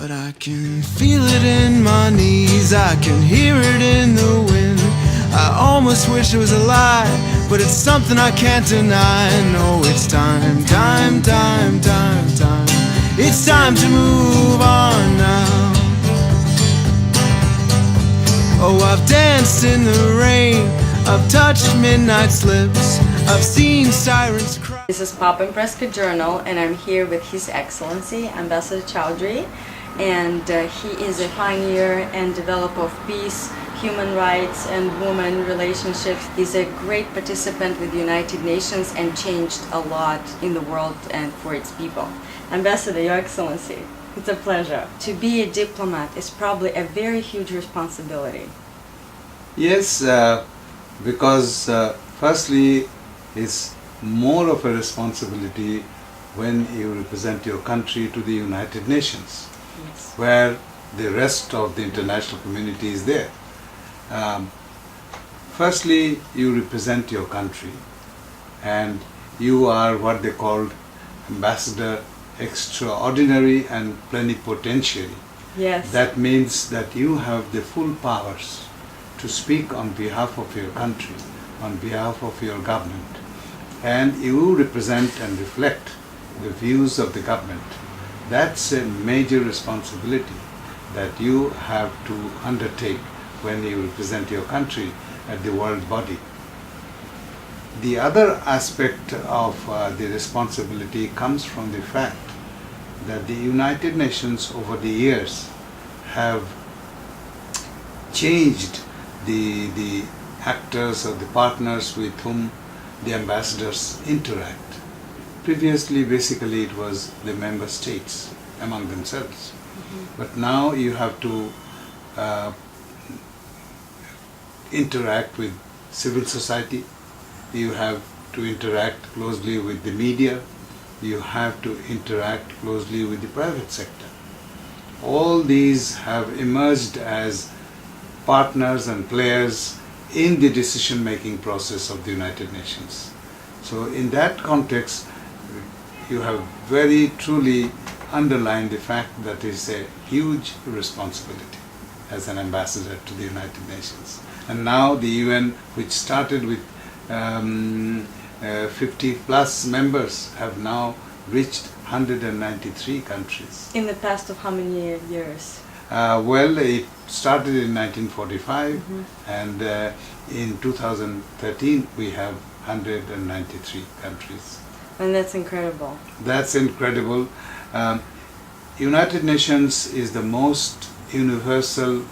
But I can feel it in my knees, I can hear it in the wind. I almost wish it was a lie, but it's something I can't deny. No, it's time, time, time, time, time. It's time to move on now. Oh, I've danced in the rain, I've touched midnight's lips, I've seen sirens cry. This is PopImpressKA Journal, and I'm here with His Excellency Ambassador Chowdhury, and he is a pioneer and developer of peace, human rights and women relationships. He's a great participant with the United Nations and changed a lot in the world and for its people. Ambassador, Your Excellency, it's a pleasure. To be a diplomat is probably a very huge responsibility. Yes, because firstly, it's more of a responsibility when you represent your country to the United Nations, Yes. where the rest of the international community is there. Firstly, you represent your country, and you are what they called ambassador extraordinary and plenipotentiary. Yes. That means that you have the full powers to speak on behalf of your country, on behalf of your government, and you represent and reflect the views of the government. That's a major responsibility that you have to undertake when you represent your country at the world body. The other aspect of the responsibility comes from the fact that the United Nations over the years have changed the actors or the partners with whom the ambassadors interact. Previously, basically, it was the member states among themselves. But now you have to interact with civil society, you have to interact closely with the media, you have to interact closely with the private sector. All these have emerged as partners and players in the decision-making process of the United Nations. So in that context, you have very truly underlined the fact that it's a huge responsibility as an ambassador to the United Nations. And now the UN, which started with 50 plus members, have now reached 193 countries. In the past of how many years? Well, it started in 1945, and in 2013 we have 193 countries. And that's incredible. That's incredible. United Nations is the most universal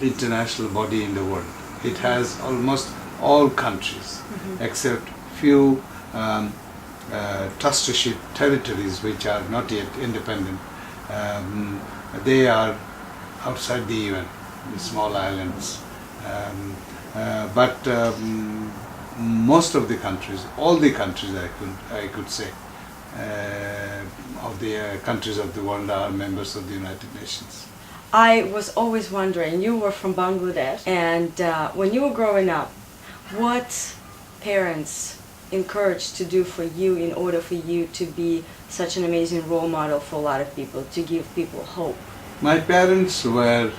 international body in the world. It has almost all countries except few trusteeship territories which are not yet independent. They are outside the UN, the small islands. But most of the countries, all the countries I could say, of the countries of the world are members of the United Nations. I was always wondering, you were from Bangladesh, and when you were growing up, what parents encouraged to do for you in order for you to be such an amazing role model for a lot of people, to give people hope? My parents were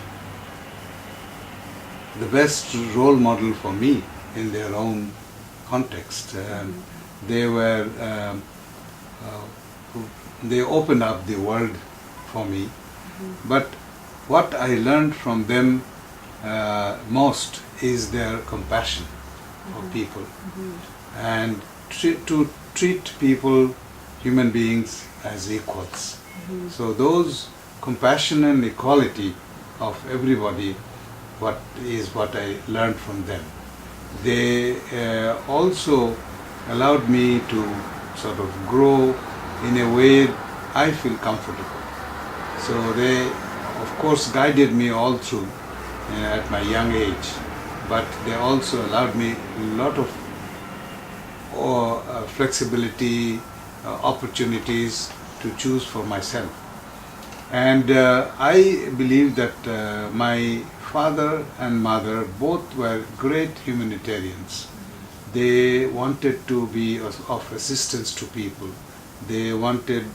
the best role model for me in their own context. They were, they opened up the world for me. But what I learned from them most is their compassion for people, and to treat people, human beings, as equals. So those compassion and equality of everybody what I learned from them. They also allowed me to sort of grow in a way I feel comfortable. So they, of course, guided me all through at my young age, but they also allowed me a lot of flexibility, opportunities to choose for myself. And I believe that my father and mother both were great humanitarians. They wanted to be of assistance to people. They wanted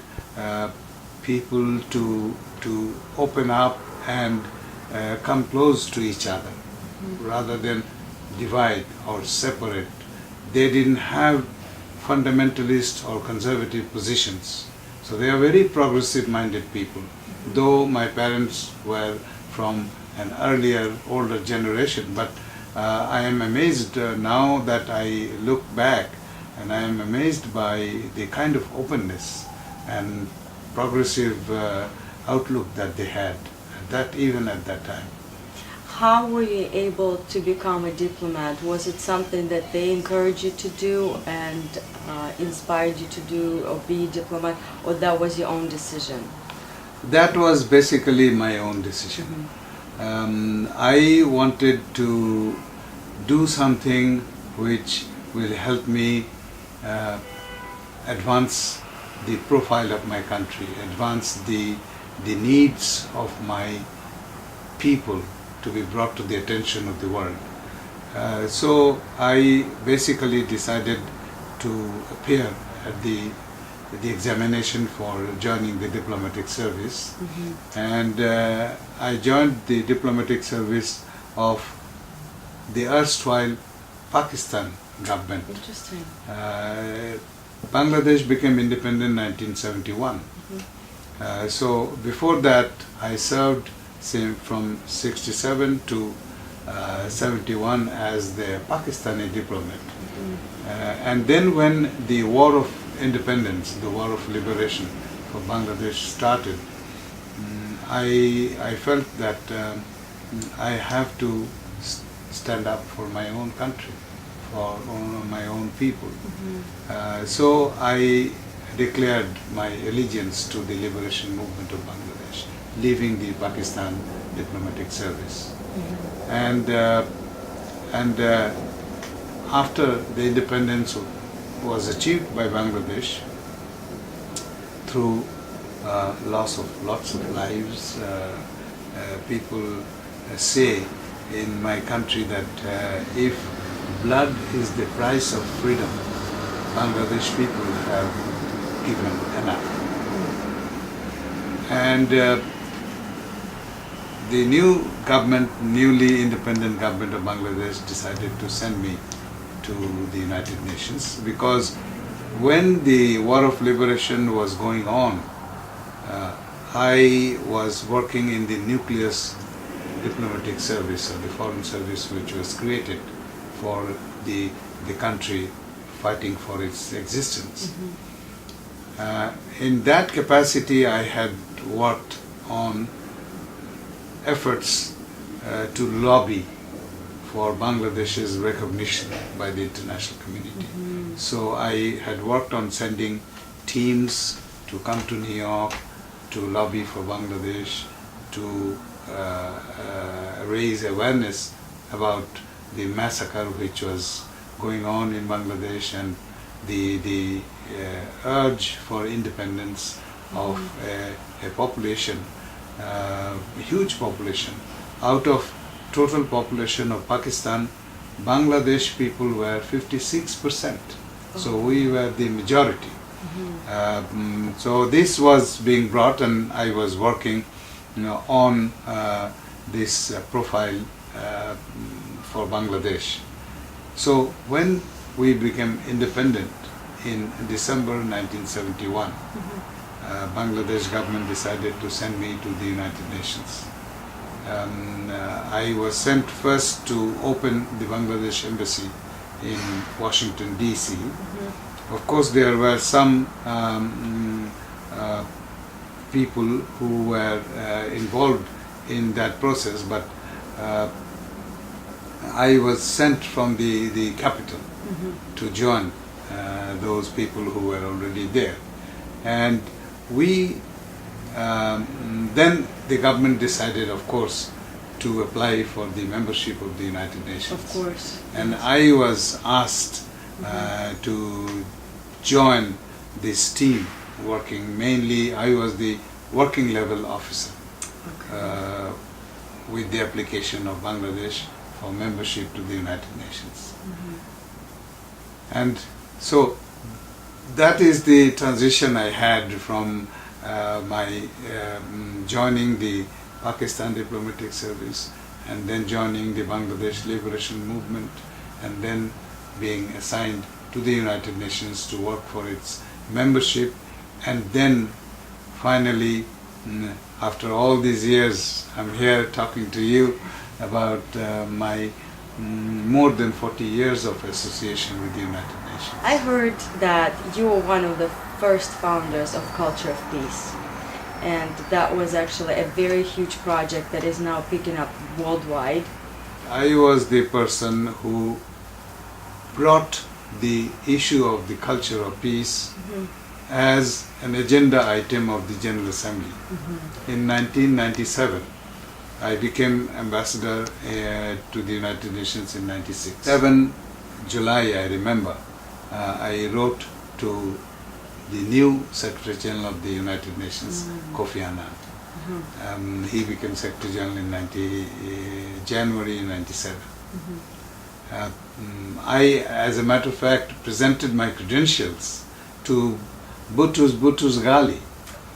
people to open up and come close to each other rather than divide or separate. They didn't have fundamentalist or conservative positions. So they are very progressive minded people. Though my parents were from an earlier, older generation, but I am amazed now that I look back, and I am amazed by the kind of openness and progressive outlook that they had, even at that time. How were you able to become a diplomat? Was it something that they encouraged you to do and inspired you to do or be a diplomat, or that was your own decision? That was basically my own decision. I wanted to do something which will help me advance the profile of my country, advance the needs of my people to be brought to the attention of the world. So I basically decided to appear at the examination for joining the diplomatic service, and I joined the diplomatic service of the erstwhile Pakistan government. Interesting. Bangladesh became independent in 1971. So before that, I served from 67 to 71 as the Pakistani diplomat. And then when the war of independence, the war of liberation for Bangladesh started, I felt that I have to stand up for my own country, for my own people. So I declared my allegiance to the liberation movement of Bangladesh, leaving the Pakistan diplomatic service. And after the independence was achieved by Bangladesh through loss of lots of lives, people say in my country that if blood is the price of freedom, Bangladesh people have given enough. And the new government, newly independent government of Bangladesh decided to send me to the United Nations, because when the war of liberation was going on, I was working in the nucleus diplomatic service, or the foreign service, which was created for the country fighting for its existence. In that capacity, I had worked on efforts to lobby for Bangladesh's recognition by the international community. So I had worked on sending teams to come to New York to lobby for Bangladesh, to raise awareness about the massacre which was going on in Bangladesh, and the urge for independence of a population, a huge population. Out of total population of Pakistan, Bangladesh people were 56%. So we were the majority. So this was being brought, and I was working on this profile for Bangladesh. So when we became independent in December 1971, Bangladesh government decided to send me to the United Nations. I was sent first to open the Bangladesh embassy in Washington, D.C. Of course, there were some people who were involved in that process, but I was sent from the capital to join those people who were already there. And we then the government decided, of course, to apply for the membership of the United Nations. Of course. And I was asked to join this team working. Mainly, I was the working level officer with the application of Bangladesh for membership to the United Nations. And so that is the transition I had from my joining the Pakistan diplomatic service, and then joining the Bangladesh Liberation Movement, and then being assigned to the United Nations to work for its membership, and then finally, after all these years, I'm here talking to you about my more than 40 years of association with the United Nations. I heard that you were one of the first founders of Culture of Peace, and that was actually a very huge project that is now picking up worldwide. I was the person who brought the issue of the culture of peace as an agenda item of the General Assembly. In 1997, I became ambassador to the United Nations in 96. 7 July, I remember, I wrote to the new Secretary General of the United Nations, Kofi Annan. He became Secretary General in January 97. I, as a matter of fact, presented my credentials to Boutros Ghali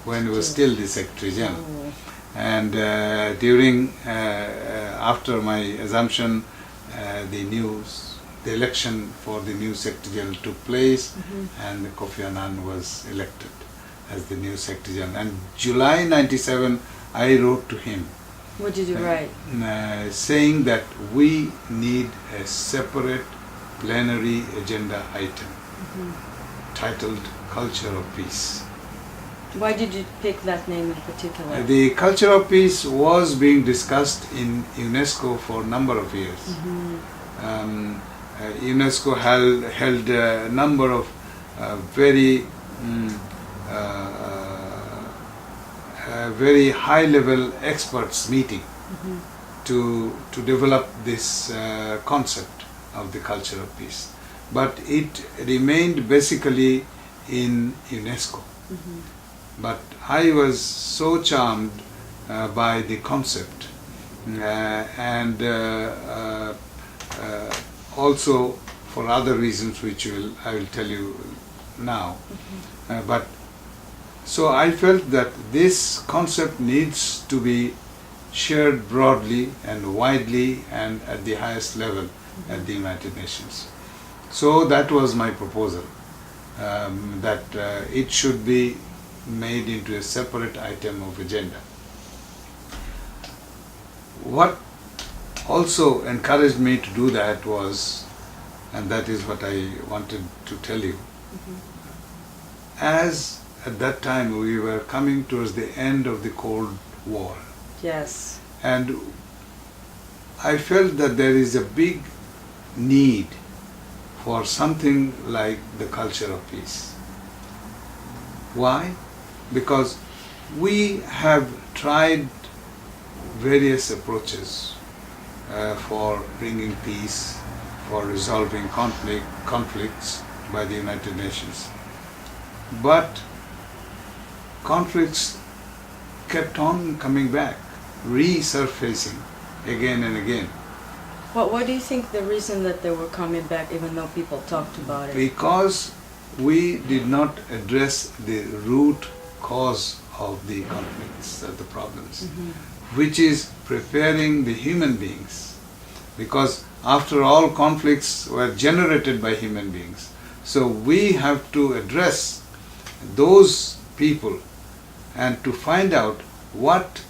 when he was still the Secretary General. And after my assumption, the election for the new Secretary General took place, and Kofi Annan was elected as the new Secretary General. And July 97, I wrote to him. What did you write? Saying that we need a separate plenary agenda item titled Culture of Peace. Why did you pick that name in particular? The culture of peace was being discussed in UNESCO for a number of years. UNESCO held a number of very high-level experts meeting to develop this concept of the culture of peace. But it remained basically in UNESCO. But I was so charmed by the concept, and also for other reasons which I will tell you now. But so I felt that this concept needs to be shared broadly and widely and at the highest level at the United Nations. So that was my proposal, that it should be made into a separate item of agenda. What also encouraged me to do that was, and that is what I wanted to tell you, as at that time we were coming towards the end of the Cold War. Yes. And I felt that there is a big need for something like the culture of peace. Why? Because we have tried various approaches for bringing peace, for resolving conflicts by the United Nations. But conflicts kept on coming back, resurfacing again and again. What do you think the reason that they were coming back even though people talked about it? Because we did not address the root cause of the conflicts, of the problems, which is preparing the human beings. Because after all, conflicts were generated by human beings. So we have to address those people and to find out what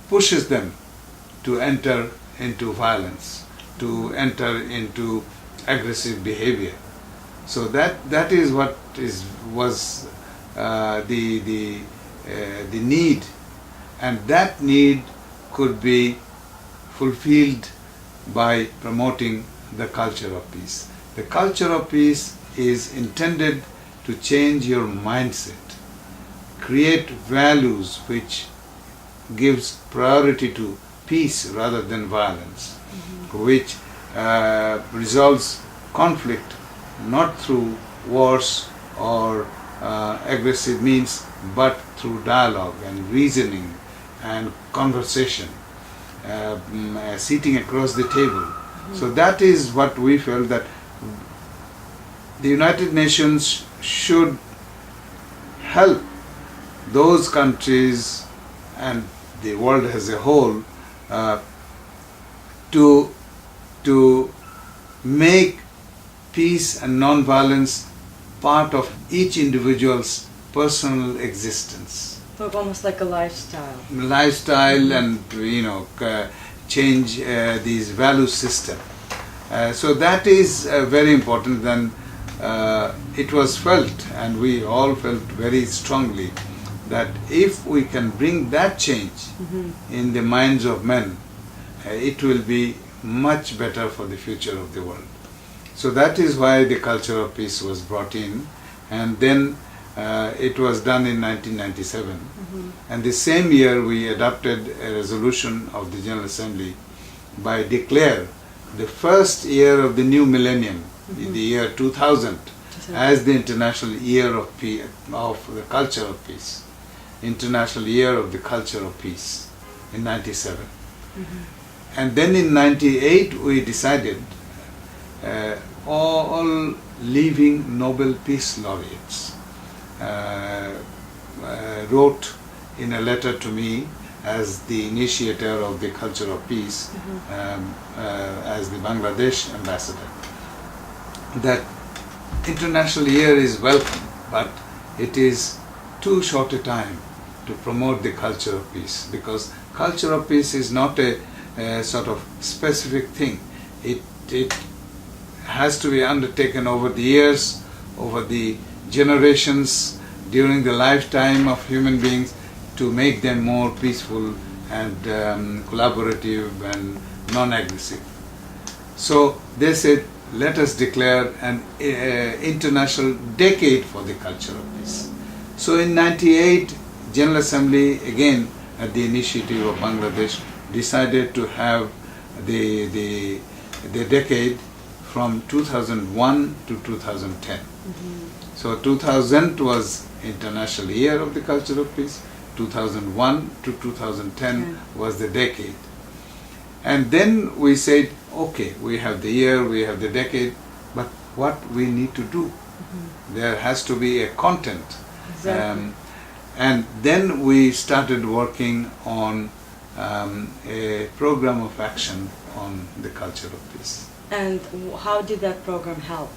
pushes them to enter into violence, to enter into aggressive behavior. So that is what was the need, and that need could be fulfilled by promoting the culture of peace. The culture of peace is intended to change your mindset, create values which gives priority to peace rather than violence, which resolves conflict not through wars or aggressive means, but through dialogue and reasoning and conversation, sitting across the table. So that is what we felt, that the United Nations should help those countries and the world as a whole to make peace and non-violence part of each individual's personal existence. So almost like a lifestyle. Lifestyle and change these value system. So that is very important. Then it was felt, and we all felt very strongly, that if we can bring that change in the minds of men, it will be much better for the future of the world. So that is why the culture of peace was brought in, and then it was done in 1997. And the same year we adopted a resolution of the General Assembly by declare the first year of the new millennium, the year 2000, as the International Year of the Culture of Peace. International Year of the Culture of Peace in 97. And then in 98 we decided all living Nobel Peace Laureates wrote in a letter to me as the initiator of the culture of peace, as the Bangladesh ambassador, that International Year is welcome, but it is too short a time to promote the culture of peace, because culture of peace is not a sort of specific thing. It has to be undertaken over the years, over the generations, during the lifetime of human beings, to make them more peaceful and collaborative and non-aggressive. So they said, let us declare an international decade for the culture of peace. So in 98, General Assembly, again at the initiative of Bangladesh, decided to have the decade from 2001 to 2010. So 2000 was International Year of the Culture of Peace, 2001 to 2010 was the decade. And then we said, okay, we have the year, we have the decade, but what we need to do? There has to be a content. Exactly. And then we started working on a program of action on the culture of peace. And how did that program help?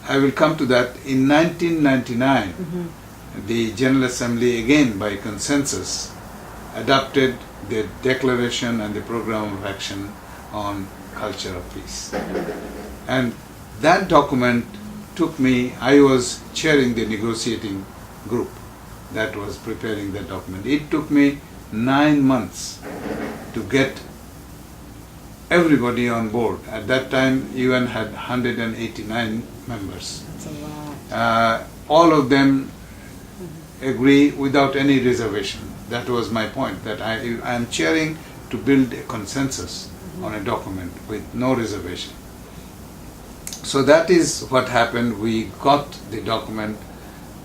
I will come to that. In 1999, the General Assembly, again by consensus, adopted the declaration and the program of action on culture of peace. And that document took me, I was chairing the negotiating group that was preparing that document. It took me 9 months to get everybody on board. At that time, UN had 189 members. That's a lot. All of them agree without any reservation. That was my point, that I am chairing to build a consensus on a document with no reservation. So that is what happened. We got the document.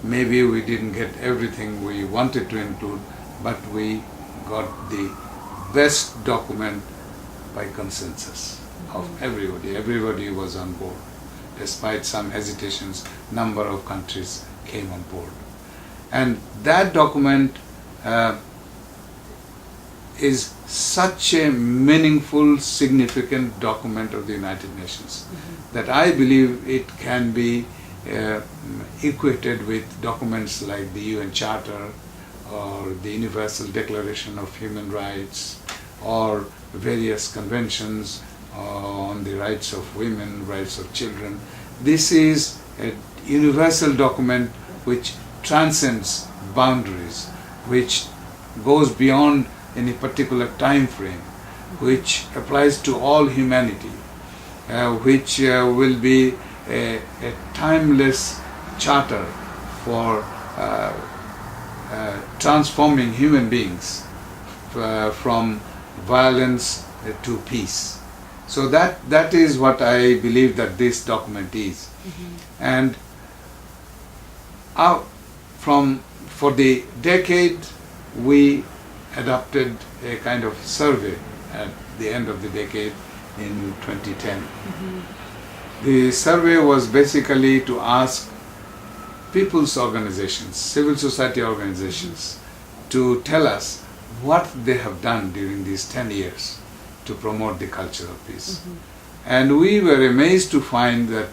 Maybe we didn't get everything we wanted to include, but we got the best document by consensus of everybody. Everybody was on board. Despite some hesitations, number of countries came on board. And that document is such a meaningful, significant document of the United Nations that I believe it can be equated with documents like the UN Charter or the Universal Declaration of Human Rights or various conventions on the rights of women, rights of children. This is a universal document which transcends boundaries, which goes beyond any particular time frame, which applies to all humanity, which will be a timeless charter for transforming human beings from violence to peace. So that is what I believe that this document is. And for the decade, we adopted a kind of survey at the end of the decade in 2010. The survey was basically to ask people's organizations, civil society organizations, to tell us what they have done during these 10 years to promote the culture of peace. And we were amazed to find that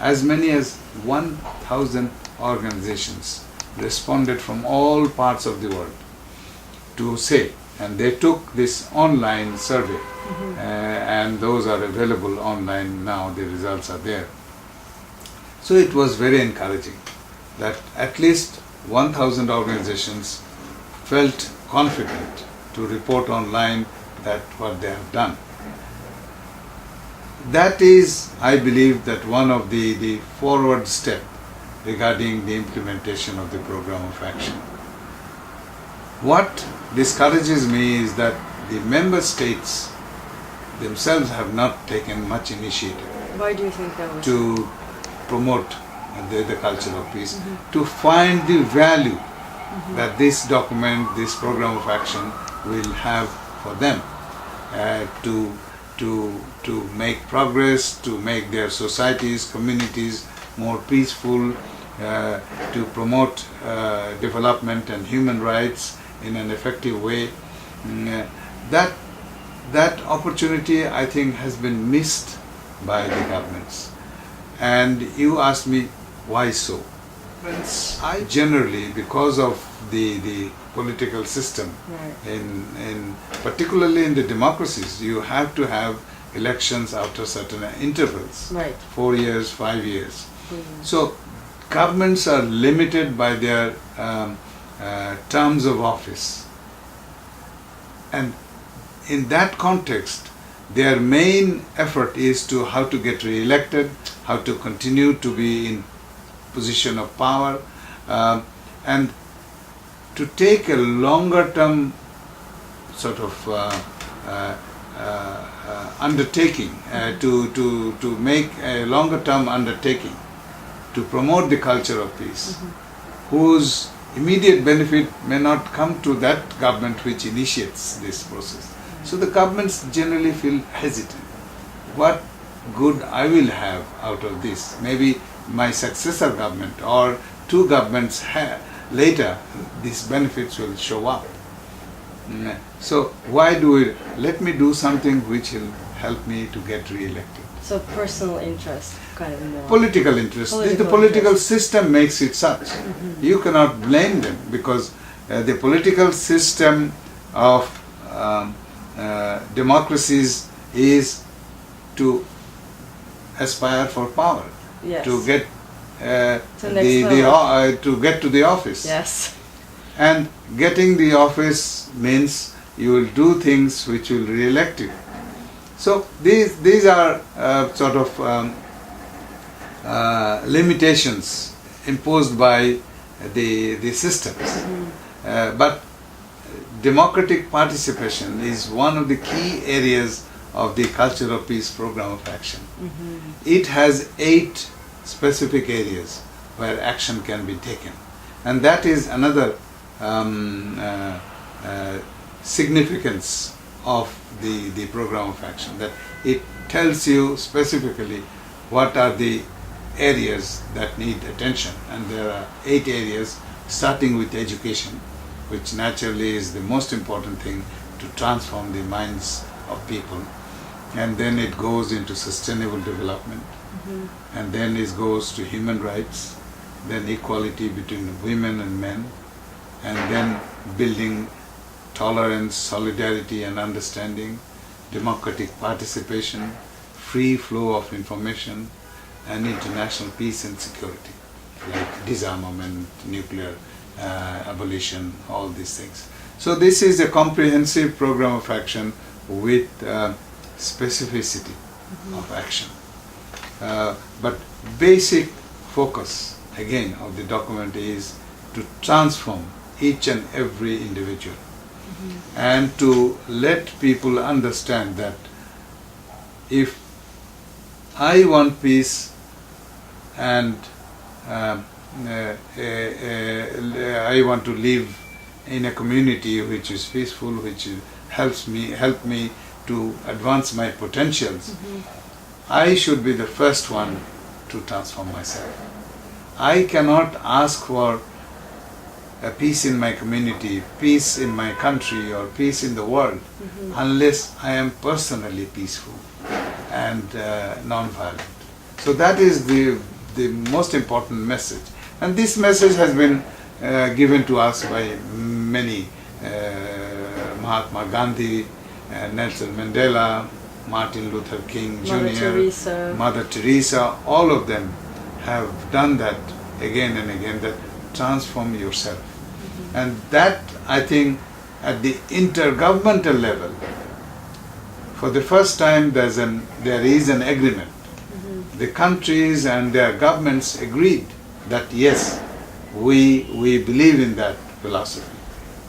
as many as 1,000 organizations responded from all parts of the world to say, and they took this online survey, and those are available online now, the results are there. So it was very encouraging that at least 1,000 organizations felt confident to report online that what they have done. That is, I believe, that one of the forward step regarding the implementation of the program of action. What discourages me is that the member states themselves have not taken much initiative. Why do you think that was? To promote the culture of peace, to find the value that this document, this program of action will have for them, to make progress, to make their societies, communities more peaceful, to promote development and human rights in an effective way. That opportunity, I think, has been missed by the governments. And you asked me, why so? I generally, because of the political system, particularly in the democracies, you have to have elections after certain intervals, 4 years, 5 years. So governments are limited by their terms of office, and in that context, their main effort is to how to get re-elected, how to continue to be in position of power, and to take a longer term sort of undertaking, to make a longer term undertaking to promote the culture of peace, whose immediate benefit may not come to that government which initiates this process. So the governments generally feel hesitant. What good I will have out of this? Maybe my successor government or two governments later, these benefits will show up. So why do we? Let me do something which will help me to get re-elected. So personal interest, kind of more. Political interest. The political system makes it such. You cannot blame them, because the political system of democracies is to aspire for power, to get to get to the office. Yes. And getting the office means you will do things which will re-elect you. So these are sort of limitations imposed by the systems. But democratic participation is one of the key areas of the Culture of Peace program of action. It has 8 specific areas where action can be taken, and that is another significance of the program of action, that it tells you specifically what are the areas that need attention, and there are 8 areas, starting with education, which naturally is the most important thing to transform the minds of people, and then it goes into sustainable development, and then it goes to human rights, then equality between women and men, and then building tolerance, solidarity and understanding, democratic participation, free flow of information, and international peace and security, like disarmament, nuclear abolition, all these things. So this is a comprehensive program of action with specificity of action. But basic focus, again, of the document is to transform each and every individual, and to let people understand that if I want peace and I want to live in a community which is peaceful, which help me to advance my potentials, I should be the first one to transform myself. I cannot ask for a peace in my community, peace in my country, or peace in the world unless I am personally peaceful and non-violent. So that is the most important message. And this message has been given to us by many, Mahatma Gandhi, Nelson Mandela, Martin Luther King Jr., Mother Teresa, all of them have done that again and again, that transform yourself. And that, I think, at the intergovernmental level, for the first time there is an agreement. The countries and their governments agreed that yes, we believe in that philosophy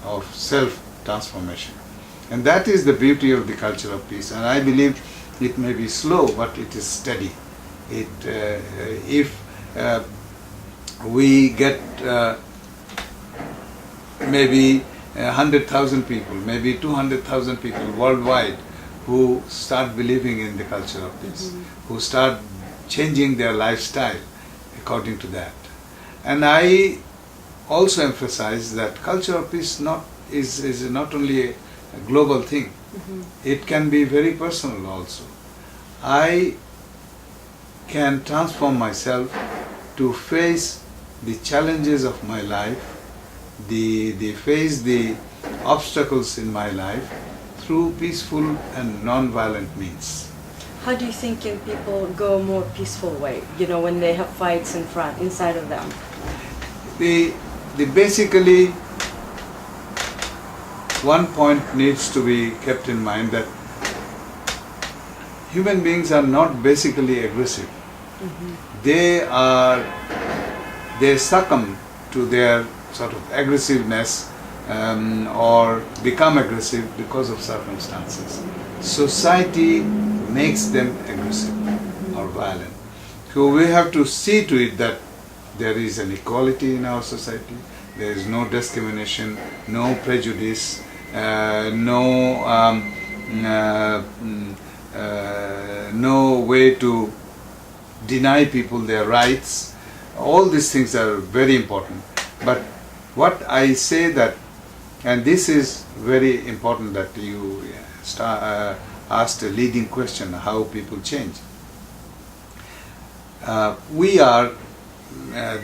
of self-transformation. And that is the beauty of the culture of peace. And I believe it may be slow, but it is steady. If we get maybe 100,000 people, maybe 200,000 people worldwide who start believing in the culture of peace, who start changing their lifestyle according to that. And I also emphasize that culture of peace is not only a global thing, it can be very personal also. I can transform myself to face the challenges of my life, face the obstacles in my life through peaceful and non-violent means. How do you think can people go a more peaceful way, when they have fights inside of them? Basically, one point needs to be kept in mind, that human beings are not basically aggressive. They succumb to their sort of aggressiveness or become aggressive because of circumstances. Society makes them aggressive or violent. So we have to see to it that there is an equality in our society, there is no discrimination, no prejudice, no way to deny people their rights. All these things are very important. But what I say that, and this is very important, that you asked a leading question, how people change. We are,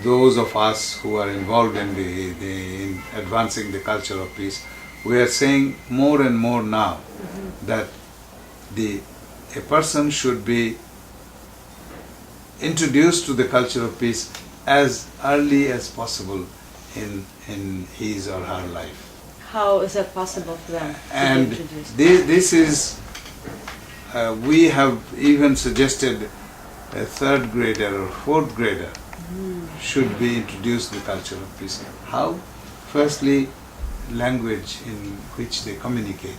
those of us who are involved in in advancing the culture of peace, we are saying more and more now that a person should be introduced to the culture of peace as early as possible in his or her life. How is that possible for them And to be introduced? this is, we have even suggested a third grader or fourth grader should be introduced to the culture of peace. How? Firstly, language in which they communicate.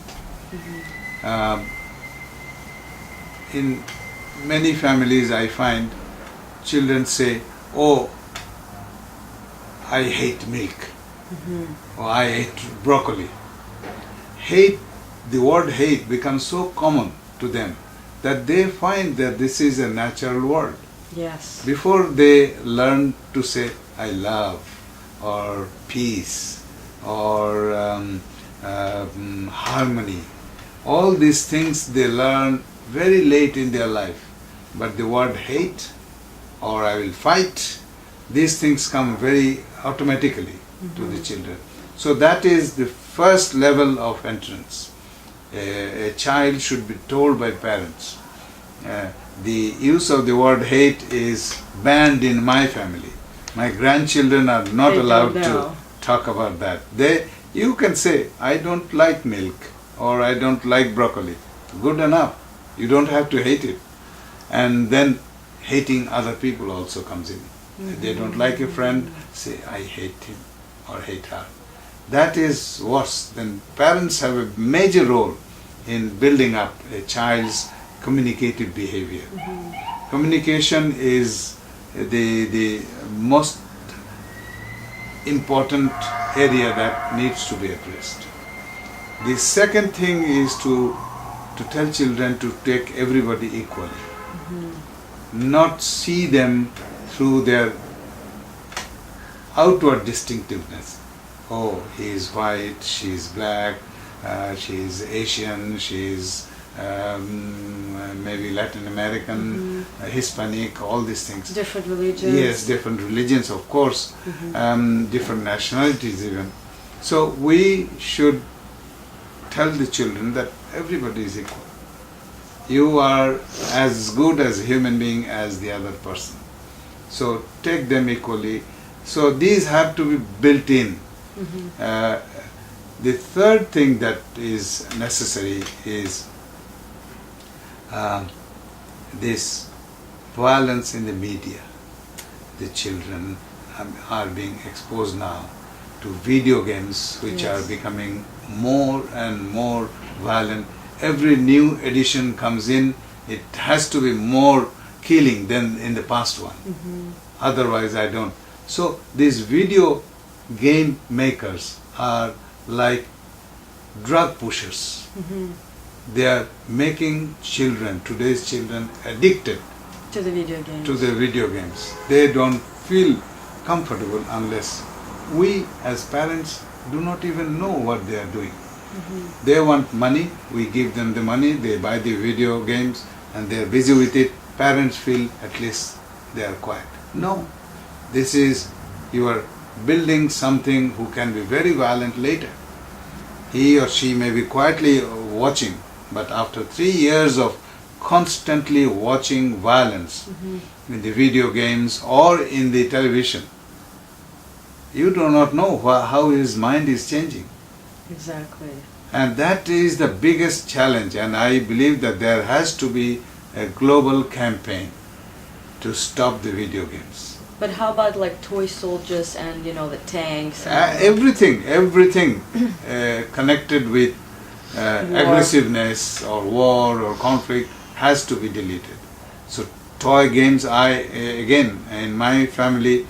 In many families I find children say, "Oh, I hate milk," or "I hate broccoli." Hate, the word hate becomes so common to them that they find that this is a natural word. Yes. Before they learn to say "I love" or "peace" or harmony, all these things they learn very late in their life. But the word hate or "I will fight," these things come very automatically to the children. So that is the first level of entrance. A child should be told by parents. The use of the word hate is banned in my family. My grandchildren are not They allowed don't to know. talk about that. You can say, "I don't like milk," or "I don't like broccoli." Good enough. You don't have to hate it. And then hating other people also comes in. They don't like a friend, say, "I hate him" or "hate her." That is worse. Then parents have a major role in building up a child's communicative behavior. Communication is the most important area that needs to be addressed. The second thing is to tell children to take everybody equally, not see them through their outward distinctiveness. Oh, he is white, she is black, she is Asian, she is maybe Latin American, Hispanic, all these things. Different religions. Yes, different religions, of course, different nationalities even. So we should tell the children that everybody is equal. You are as good as a human being as the other person. So take them equally. So these have to be built in. The third thing that is necessary is this violence in the media. The children are being exposed now to video games which are becoming more and more violent. Every new edition comes in, it has to be more killing than in the past one. Otherwise I don't. So these video game makers are like drug pushers. They are making children, today's children, addicted To the video games. to the video games. They don't feel comfortable unless we as parents do not even know what they are doing. They want money, we give them the money, they buy the video games and they are busy with it. Parents feel at least they are quiet. No, this is, you are building something who can be very violent later. He or she may be quietly watching, but after 3 years of constantly watching violence in the video games or in the television, you do not know how his mind is changing. Exactly. And that is the biggest challenge, and I believe that there has to be a global campaign to stop the video games. But how about like toy soldiers and the tanks? And Everything connected with aggressiveness or war or conflict has to be deleted. So toy games, again, in my family,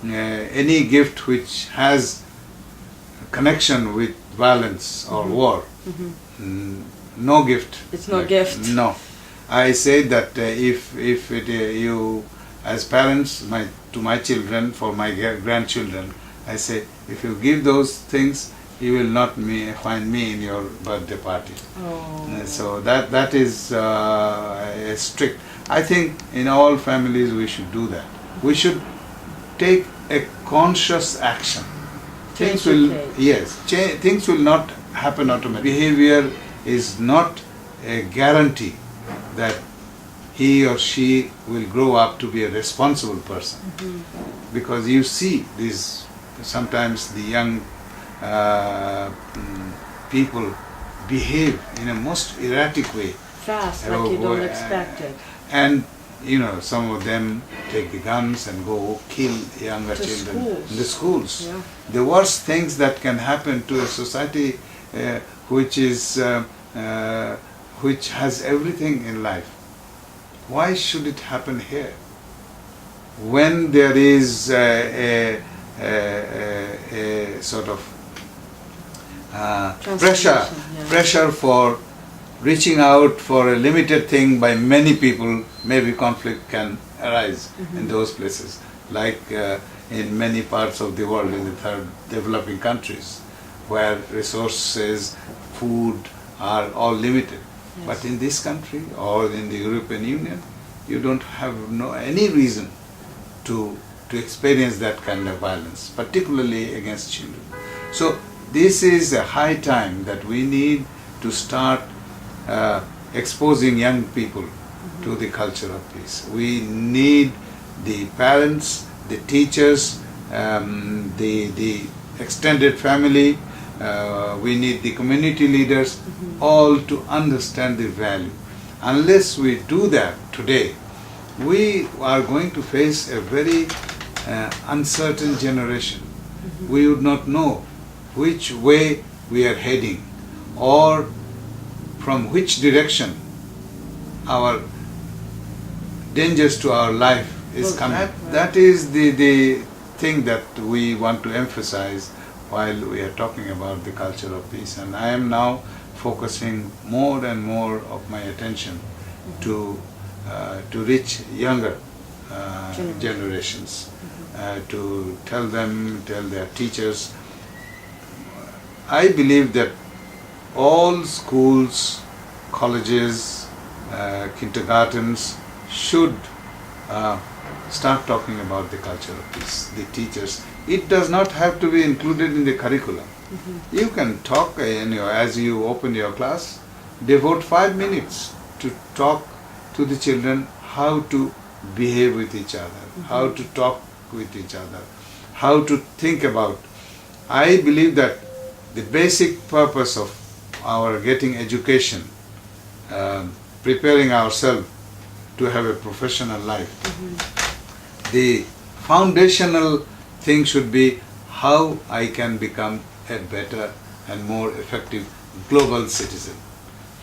any gift which has connection with violence or war, no gift. It's no gift. No. I say that if you, as parents, to my children, for my grandchildren, I say, if you give those things, you will not find me in your birthday party. So that is a strict. I think in all families we should do that. We should take a conscious action. Things will things will not happen automatically. Behavior is not a guarantee that he or she will grow up to be a responsible person. Because you see these, sometimes the young people behave in a most erratic way. Fast, like you don't expect it. And some of them take the guns and go kill younger children in the schools. Yeah. The worst things that can happen to a society which has everything in life. Why should it happen here? When there is a sort of pressure for reaching out for a limited thing by many people, maybe conflict can arise in those places, like in many parts of the world, in the third developing countries, where resources, food are all limited. But in this country or in the European Union, you don't have any reason to experience that kind of violence, particularly against children. So this is a high time that we need to start exposing young people to the culture of peace. We need the parents, the teachers, the extended family, we need the community leaders, all to understand the value. Unless we do that today, we are going to face a very uncertain generation. We would not know which way we are heading or from which direction our dangers to our life is coming. That is the thing that we want to emphasize while we are talking about the culture of peace. And I am now focusing more and more of my attention to reach younger generations, to tell their teachers. I believe that all schools, colleges, kindergartens should start talking about the culture of peace. The teachers, it does not have to be included in the curriculum. You can talk, as you open your class, devote 5 minutes to talk to the children how to behave with each other, how to talk with each other, how to think about. I believe that the basic purpose of our getting education, preparing ourselves to have a professional life, the foundational thing should be how I can become a better and more effective global citizen.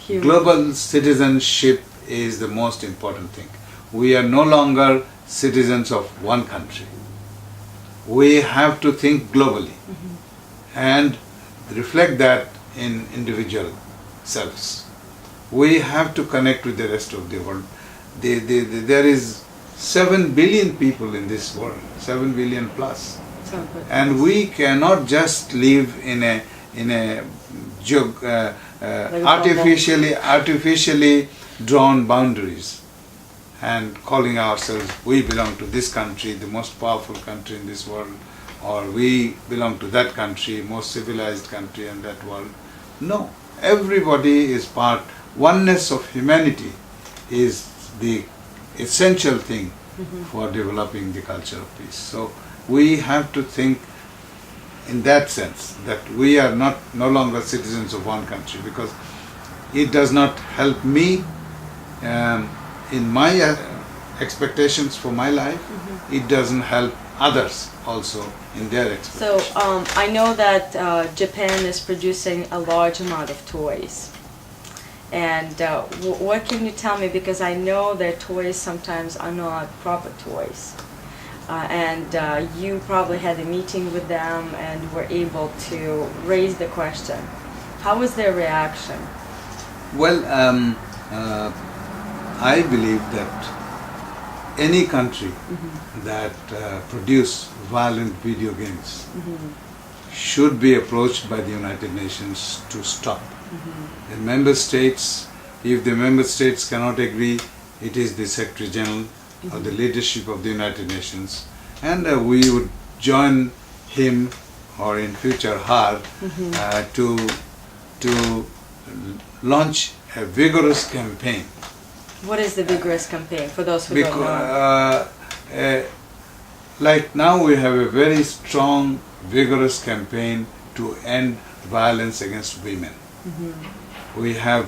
Global citizenship is the most important thing. We are no longer citizens of one country. We have to think globally and reflect that in individual selves. We have to connect with the rest of the world. There is 7 billion people in this world, 7 billion plus. And we cannot just live in a artificially drawn boundaries and calling ourselves, we belong to this country, the most powerful country in this world, or we belong to that country, most civilized country in that world. No, everybody is part. Oneness of humanity is the essential thing for developing the culture of peace. So we have to think in that sense, that we are no longer citizens of one country, because it does not help me in my expectations for my life. It doesn't help others also in their expectations. So I know that Japan is producing a large amount of toys. And what can you tell me, because I know their toys sometimes are not proper toys. And you probably had a meeting with them and were able to raise the question. How was their reaction? Well, I believe that any country that produce violent video games should be approached by the United Nations to stop. The member states, if the member states cannot agree, it is the Secretary General or the leadership of the United Nations, and we would join him, or in future her, to launch a vigorous campaign. What is the vigorous campaign, for those who don't know? Like now we have a very strong, vigorous campaign to end violence against women. We have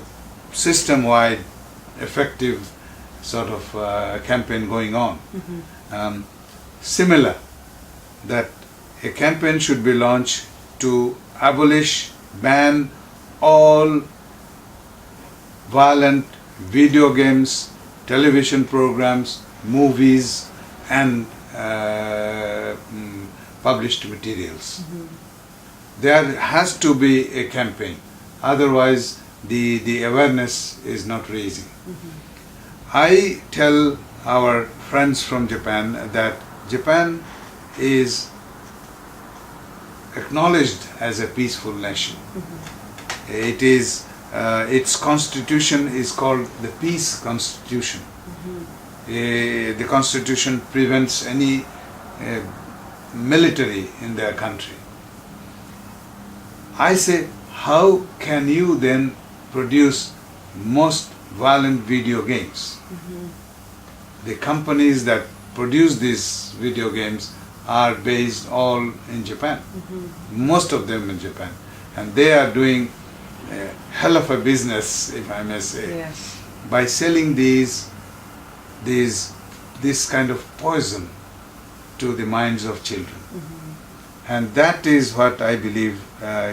system-wide, effective sort of campaign going on. Similar, that a campaign should be launched to abolish, ban all violent video games, television programs, movies, and published materials. There has to be a campaign, otherwise the awareness is not raising. I tell our friends from Japan that Japan is acknowledged as a peaceful nation. It is its constitution is called the Peace Constitution. The constitution prevents any military in their country. I say, how can you then produce most violent video games? The companies that produce these video games are based all in Japan, most of them in Japan, and they are doing a hell of a business, if I may say, by selling this kind of poison to the minds of children. And that is what I believe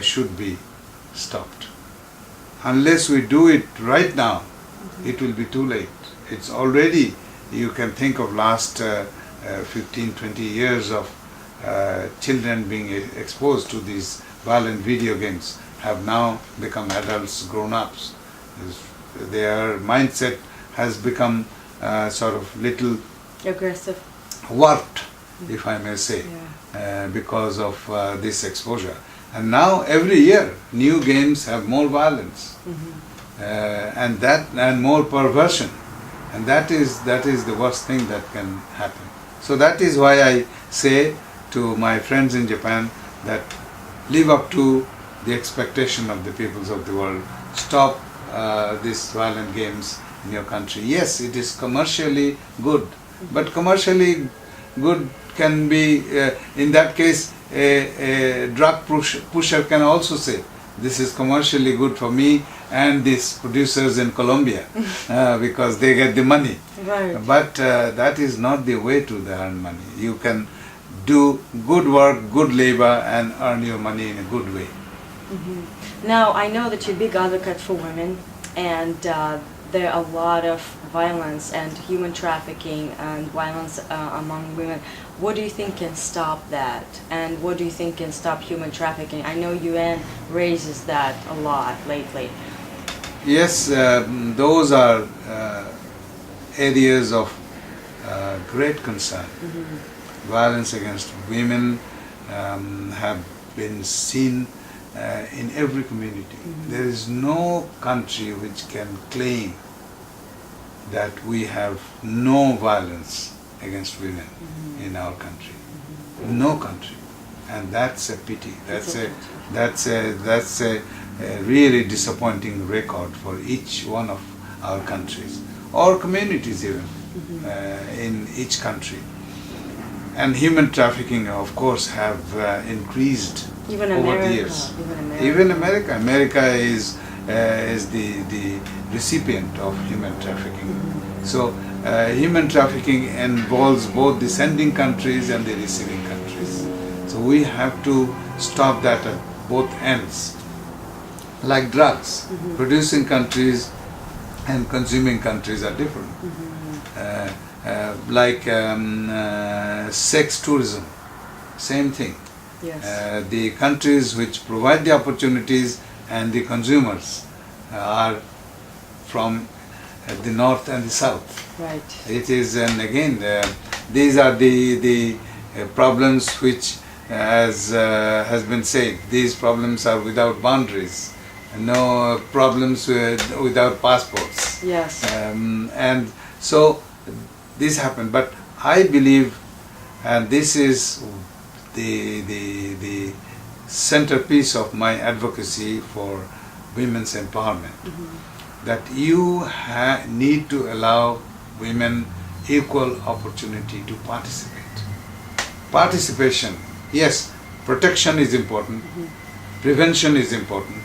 should be stopped. Unless we do it right now, it will be too late. It's already, you can think of last 15-20 years of children being exposed to these violent video games have now become adults, grown-ups. Their mindset has become sort of little Aggressive. warped, if I may say, because of this exposure. And now every year new games have more violence, and more perversion, and that is the worst thing that can happen. So that is why I say to my friends in Japan that live up to the expectation of the peoples of the world. Stop these violent games in your country. Yes, it is commercially good, but commercially good can be, in that case, a drug pusher can also say, this is commercially good for me and these producers in Colombia, because they get the money. Right. But that is not the way to earn money. You can do good work, good labor, and earn your money in a good way. Now, I know that you're a big advocate for women, and there are a lot of violence and human trafficking and violence among women. What do you think can stop that? And what do you think can stop human trafficking? I know UN raises that a lot lately. Yes, those are areas of great concern. Violence against women have been seen in every community. There is no country which can claim that we have no violence against women in our country. No country, and that's a pity. That's a really disappointing record for each one of our countries or communities even in each country. And human trafficking, of course, have increased Even over America. the years. Even America. America is the recipient of human trafficking. So human trafficking involves both the sending countries and the receiving countries. So we have to stop that at both ends. Like drugs, producing countries and consuming countries are different. Like sex tourism, same thing. Yes. The countries which provide the opportunities and the consumers are from the north and the south. Right. It is, and again, these are the problems which, as has been said, these problems are without boundaries. No problems without passports. Yes. And so this happened. But I believe, and this is the centerpiece of my advocacy for women's empowerment, that you need to allow women equal opportunity to participate. Participation, yes, protection is important, prevention is important,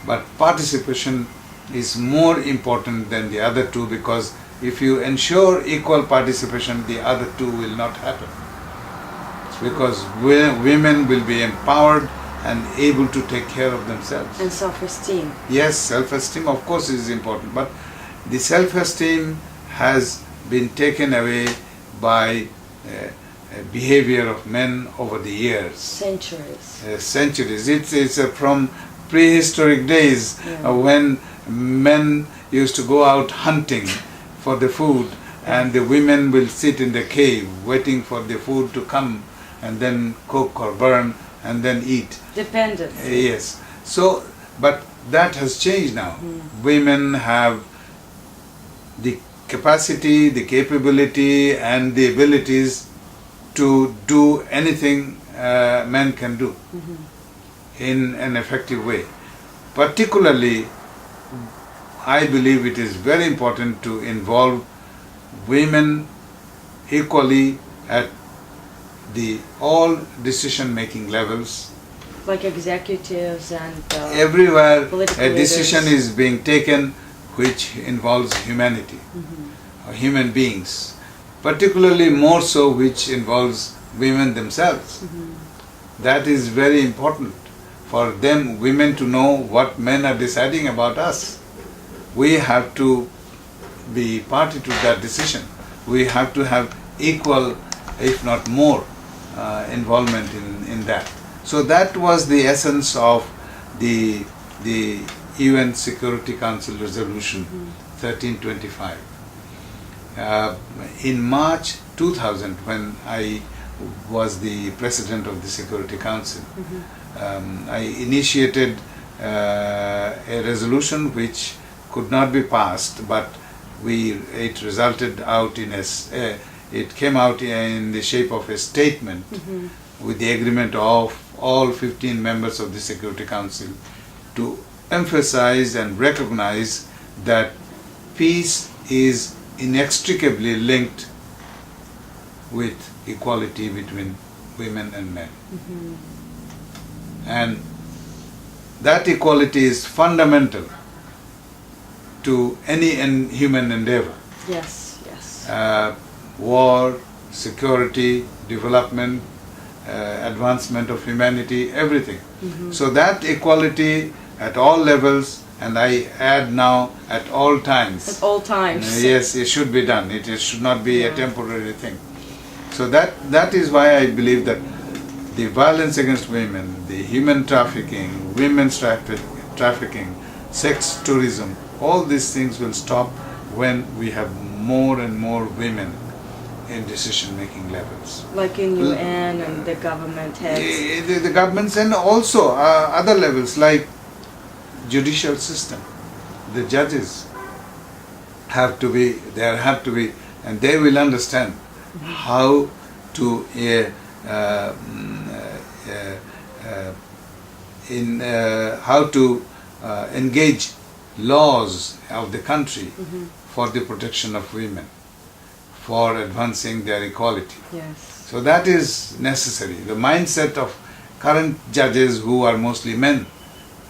but participation is more important than the other two, because if you ensure equal participation, the other two will not happen. Because women will be empowered and able to take care of themselves. And self-esteem. Yes, self-esteem of course is important, but the self-esteem has been taken away by behavior of men over the years. Centuries. Centuries. It's from prehistoric days when men used to go out hunting for the food, and the women will sit in the cave waiting for the food to come and then cook or burn and then eat. Dependency. Yes. So, but that has changed now. Women have the capacity, the capability, and the abilities to do anything men can do in an effective way. Particularly, I believe it is very important to involve women equally at the all decision-making levels. Like executives and Everywhere political a decision leaders. is being taken which involves humanity, or human beings, particularly more so which involves women themselves. That is very important for them, women, to know what men are deciding about us. We have to be party to that decision. We have to have equal, if not more, involvement in that. So that was the essence of the UN Security Council Resolution 1325. In March 2000, when I was the president of the Security Council, I initiated a resolution which could not be passed, but it resulted out in it came out in the shape of a statement with the agreement of all 15 members of the Security Council to emphasize and recognize that peace is inextricably linked with equality between women and men. And that equality is fundamental to any human endeavor. Yes, yes. War, security, development, advancement of humanity, everything. So that equality at all levels, and I add now at all times. At all times. Yes, it should be done. It should not be a temporary thing. So that is why I believe that the violence against women, the human trafficking, women's trafficking, sex tourism, all these things will stop when we have more and more women in decision-making levels. Like in UN and the government heads. The governments, and also other levels like judicial system. The judges have to be, and they will understand how to engage laws of the country for the protection of women, for advancing their equality. Yes. So that is necessary. The mindset of current judges, who are mostly men,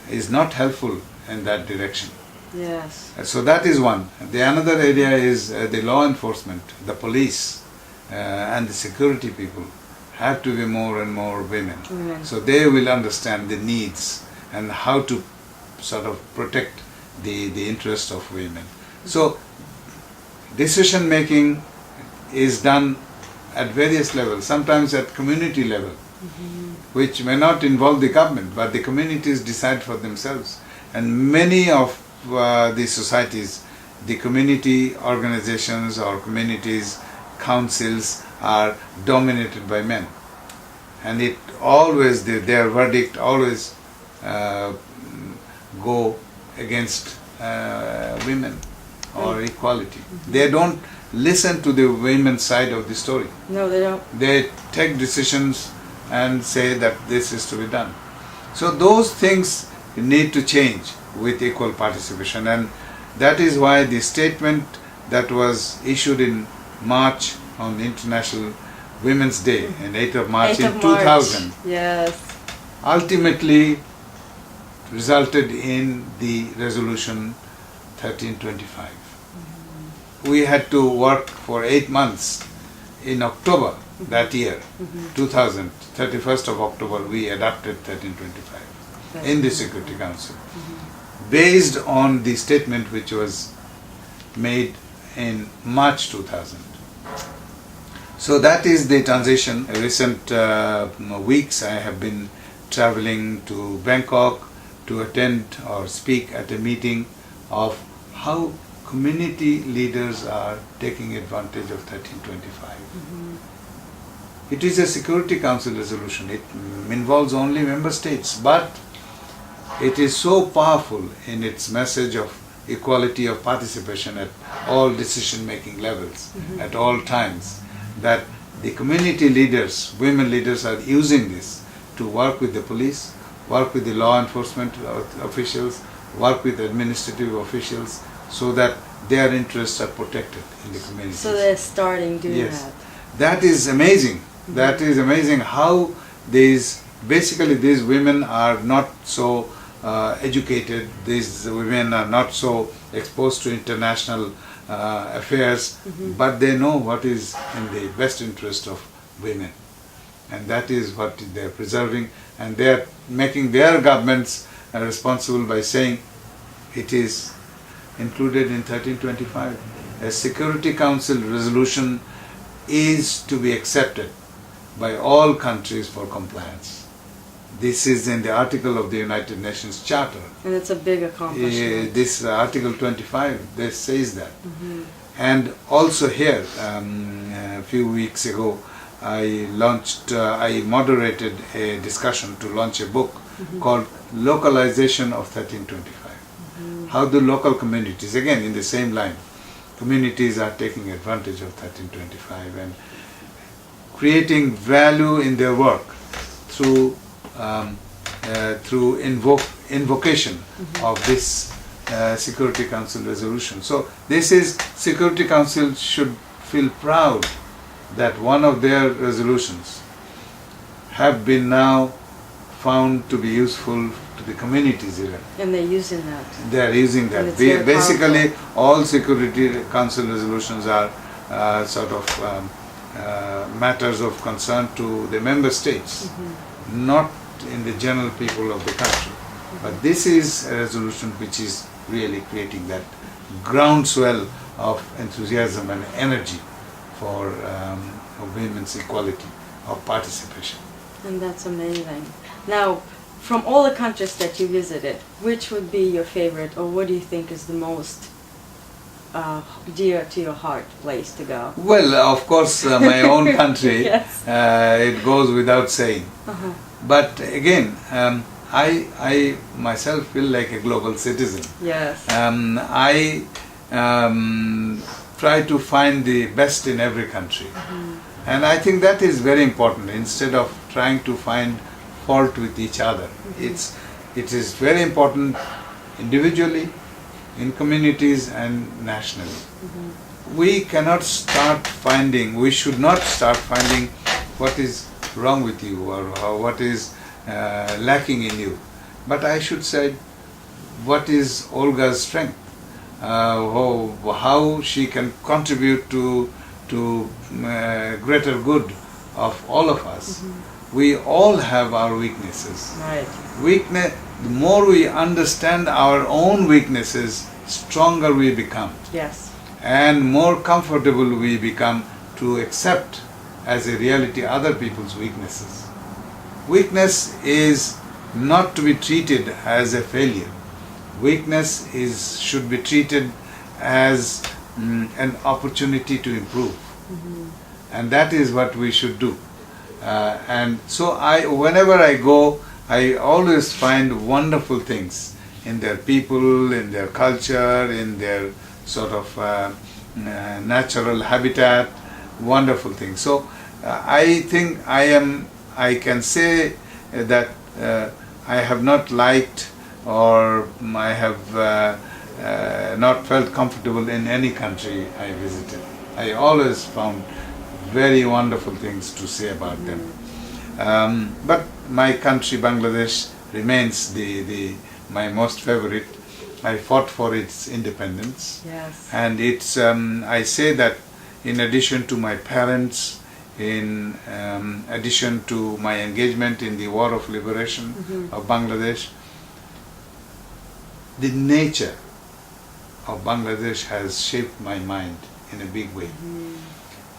is not helpful in that direction. Yes. So that is one. The another area is the law enforcement, the police, and the security people have to be more and more women. So they will understand the needs and how to sort of protect the interests of women. So decision making is done at various levels, sometimes at community level, which may not involve the government, but the communities decide for themselves. And many of the societies, the community organizations or communities, councils are dominated by men. And it always, their verdict always go against women or equality. They don't listen to the women's side of the story. No, they don't. They take decisions and say that this is to be done. So those things need to change with equal participation, and that is why the statement that was issued in March on International Women's Day, on 8th of March 8th of in 2000, Yes. ultimately resulted in the resolution 1325. We had to work for 8 months. In October that year, 2000, 31st of October, we adopted 1325 in the Security Council, based on the statement which was made in March 2000. So that is the transition. In recent weeks I have been traveling to Bangkok to attend or speak at a meeting of how community leaders are taking advantage of 1325. It is a Security Council resolution. It involves only member states, but it is so powerful in its message of equality of participation at all decision-making levels, at all times, that the community leaders, women leaders, are using this to work with the police, work with the law enforcement officials, work with administrative officials, so that their interests are protected in the community. So they're starting doing that. That is amazing. That is amazing how these women are not so educated, these women are not so exposed to international affairs, but they know what is in the best interest of women. And that is what they are preserving, and they are making their governments responsible by saying it is included in 1325. A Security Council resolution is to be accepted by all countries for compliance. This is in the article of the United Nations Charter. And it's a big accomplishment. This Article 25, this says that. And also here, a few weeks ago, I moderated a discussion to launch a book called Localization of 1325. How the local communities, again in the same line, communities are taking advantage of 1325 and creating value in their work through invocation of this Security Council resolution. So this is, Security Council should feel proud that one of their resolutions have been now found to be useful to the communities even. And they're using that. They are using And that. it's very Basically, powerful. all Security Council resolutions are sort of matters of concern to the member states, not in the general people of the country. But this is a resolution which is really creating that groundswell of enthusiasm and energy for women's equality, of participation. And that's amazing. Now, from all the countries that you visited, which would be your favorite, or what do you think is the most dear to your heart place to go? Well, of course, my own country, Yes. it goes without saying. Uh-huh. But again, I myself feel like a global citizen. Yes. I try to find the best in every country. And I think that is very important, instead of trying to find fault with each other. It is very important individually, in communities and nationally. We cannot start finding, we should not start finding what is wrong with you or what is lacking in you. But I should say, what is Olga's strength? How she can contribute to greater good of all of us. We all have our weaknesses. Right. The more we understand our own weaknesses, stronger we become. Yes. And more comfortable we become to accept as a reality other people's weaknesses. Weakness is not to be treated as a failure. Weakness should be treated as an opportunity to improve. And that is what we should do. And so whenever I go, I always find wonderful things in their people, in their culture, in their sort of natural habitat, wonderful things. So I think I can say that I have not liked or I have not felt comfortable in any country I visited. I always found very wonderful things to say about them. But my country, Bangladesh, remains my most favorite. I fought for its independence. Yes. And it's, I say that in addition to my parents, in addition to my engagement in the war of liberation of Bangladesh, the nature of Bangladesh has shaped my mind in a big way.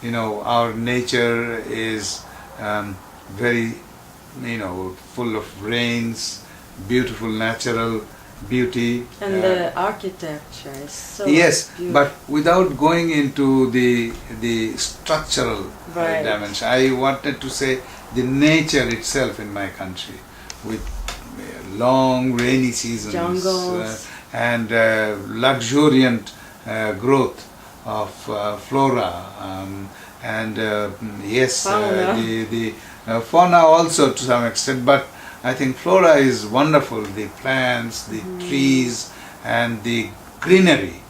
You know, our nature is very, full of rains, beautiful natural beauty. And the architecture is so Yes, beautiful. but without going into the structural Right. dimension, I wanted to say the nature itself in my country, with long rainy seasons Jungles. and luxuriant growth of flora and yes, Fauna. the fauna also to some extent, but I think flora is wonderful. The plants, the trees, and the greenery.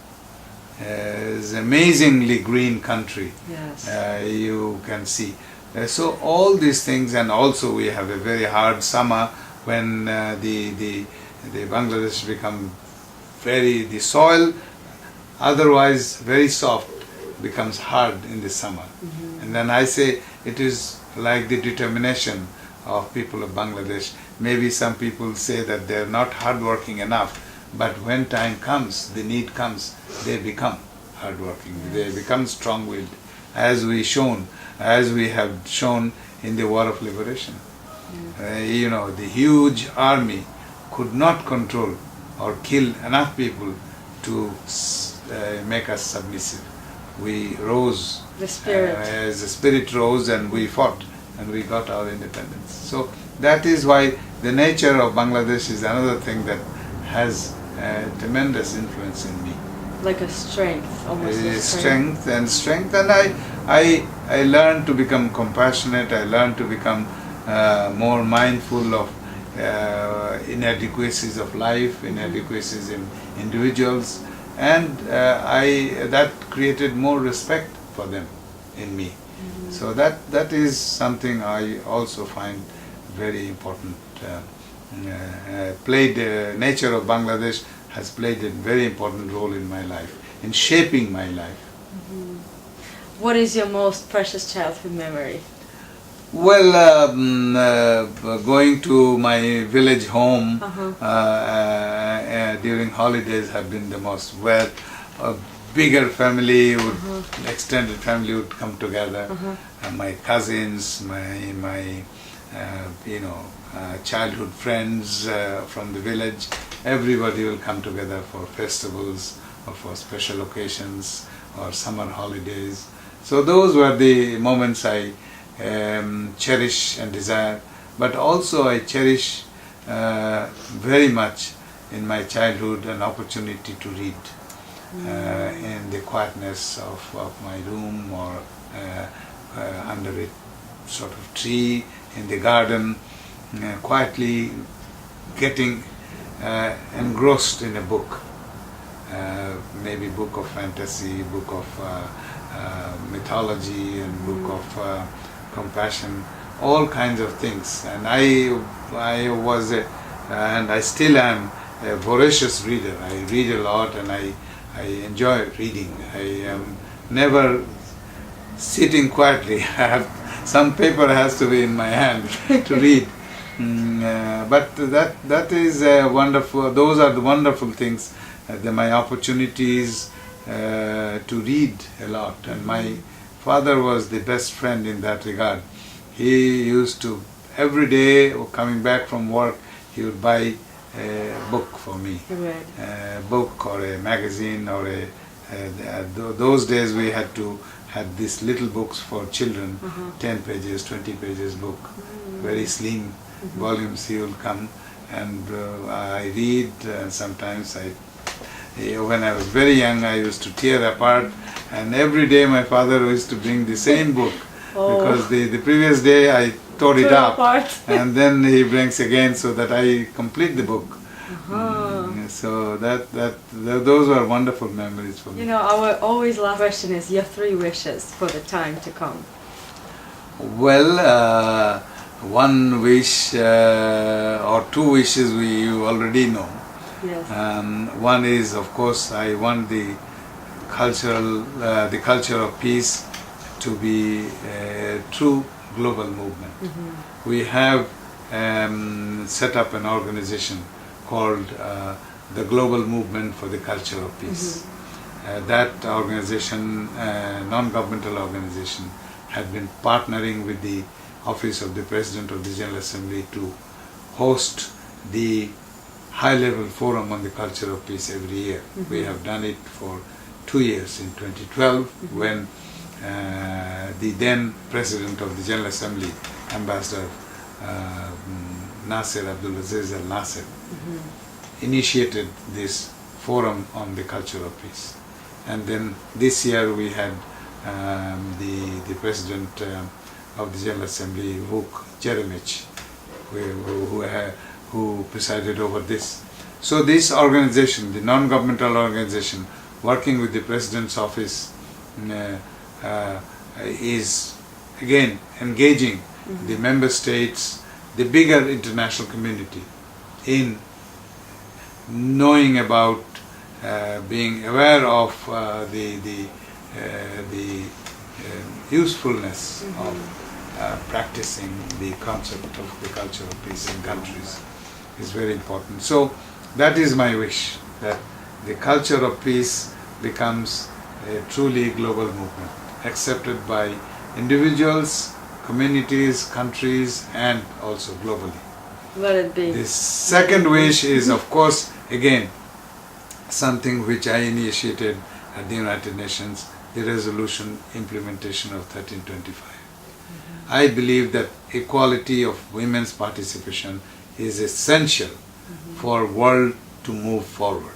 Is amazingly green country. Yes. You can see. So all these things, and also we have a very hard summer when the Bangladesh become the soil, otherwise very soft, becomes hard in the summer. And then I say it is like the determination of people of Bangladesh. Maybe some people say that they are not hardworking enough, but when time comes, the need comes, they become hardworking. They become strong-willed, as we have shown in the war of liberation. The huge army could not control or kill enough people to make us submissive. we rose. The spirit. As the spirit rose, and we fought, and we got our independence. So that is why the nature of Bangladesh is another thing that has tremendous influence in me. Like a strength, almost a Strength, and I learned to become compassionate. I learned to become more mindful of inadequacies of life, inadequacies in individuals, and that created more respect for them in me. So that is something I also find very important. Nature of Bangladesh has played a very important role in my life, in shaping my life. What is your most precious childhood memory? Well, going to my village home during holidays have been the most, where a bigger family would, extended family would come together. My cousins, my childhood friends from the village, everybody will come together for festivals or for special occasions or summer holidays. So those were the moments I cherish and desire, but also I cherish very much in my childhood an opportunity to read in the quietness of my room or under a sort of tree in the garden, quietly getting engrossed in a book, maybe book of fantasy, book of mythology, and book of compassion, all kinds of things. And I was and I still am a voracious reader. I read a lot, and I enjoy reading. I am never sitting quietly. Some paper has to be in my hand to read. But that is wonderful. Those are the wonderful things. My opportunities to read a lot, and my father was the best friend in that regard. He used to, every day coming back from work, he would buy a book for me, a book or a magazine or those days we had these little books for children, 10 pages, 20 pages book, very slim volumes. He will come and I read, and sometimes when I was very young, I used to tear apart, and every day my father used to bring the same book, because the previous day I tore it up, and then he brings again so that I complete the book. So those were wonderful memories for me. You know, our always last question is your 3 wishes for the time to come. Well, one wish or 2 wishes you already know. Yes. One is, of course, I want the culture of peace to be a true global movement. We have set up an organization called the Global Movement for the Culture of Peace. That organization, non-governmental organization, had been partnering with the Office of the President of the General Assembly to host the high-level forum on the culture of peace every year. We have done it for 2 years, in 2012, when the then President of the General Assembly, Ambassador Nasser Abdulaziz Al Nasser, initiated this forum on the culture of peace. And then this year we had the President of the General Assembly, Vuk Jeremic, who presided over this. So this organization, the non-governmental organization, working with the President's office, is again engaging the member states, the bigger international community, in knowing about, being aware of the usefulness of practicing the concept of the culture of peace in countries is very important. So that is my wish, that the culture of peace becomes a truly global movement, accepted by individuals, communities, countries, and also globally. Let it be. The second wish is, of course, again, something which I initiated at the United Nations, the resolution implementation of 1325. I believe that equality of women's participation is essential for world to move forward.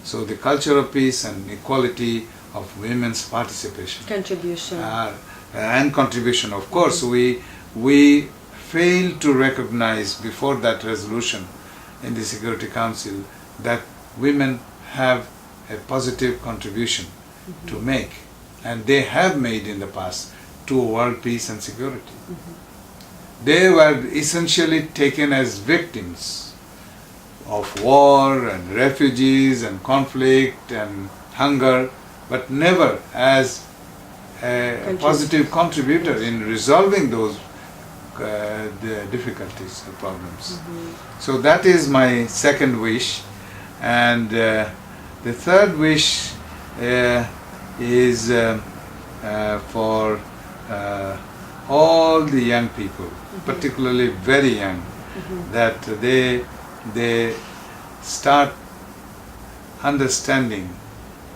So the culture of peace and equality of women's participation Contribution. and contribution. Of course, we failed to recognize before that resolution in the Security Council that women have a positive contribution to make, and they have made in the past to world peace and security. They were essentially taken as victims of war and refugees and conflict and hunger, but never as a positive contributor in resolving those the difficulties or problems. So that is my second wish, and the third wish is for all the young people, particularly very young, that they start understanding,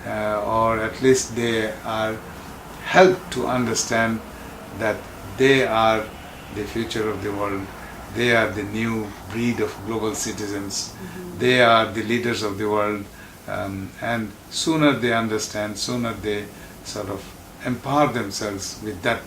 or at least they are helped to understand that they are the future of the world. They are the new breed of global citizens. They are the leaders of the world, and sooner they understand, sooner they sort of empower themselves with that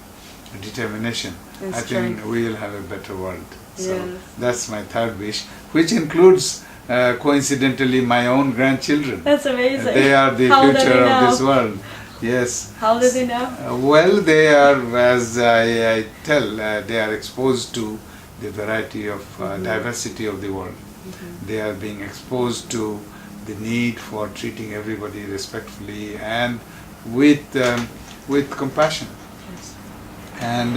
determination, And I strength. think we will have a better world. So Yes. that's my third wish, which includes coincidentally my own grandchildren. That's amazing. They are the How old are future they of now? this world. Yes. How old are they now? Well, they are, as I tell, they are exposed to the variety of diversity of the world. They are being exposed to the need for treating everybody respectfully and with compassion. And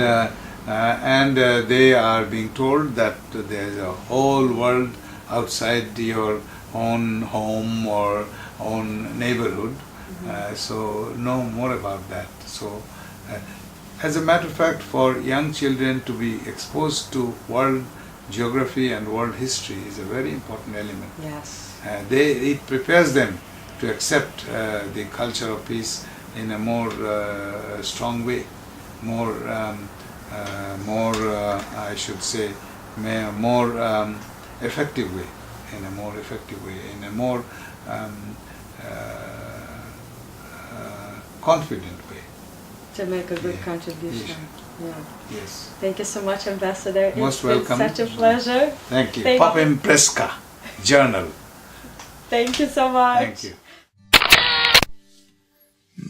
they are being told that there is a whole world outside your own home or own neighborhood. So know more about that. So as a matter of fact, for young children to be exposed to world geography and world history is a very important element. Yes. It prepares them to accept the culture of peace in a more strong way, more I should say, more effective way, in a more effective way, in a more confident way. To make a good Yeah. contribution. Yeah. Yes. Thank you so much, Ambassador. Most It's been welcome. such a pleasure. Thank you. Thank you. PopImpressKA Journal. Thank you so much. Thank you.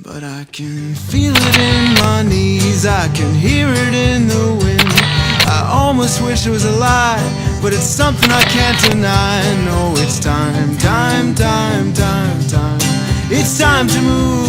But I can feel it in my knees, I can hear it in the wind. I almost wish it was a lie, but it's something I can't deny. No, it's time, time, time, time, time. It's time to move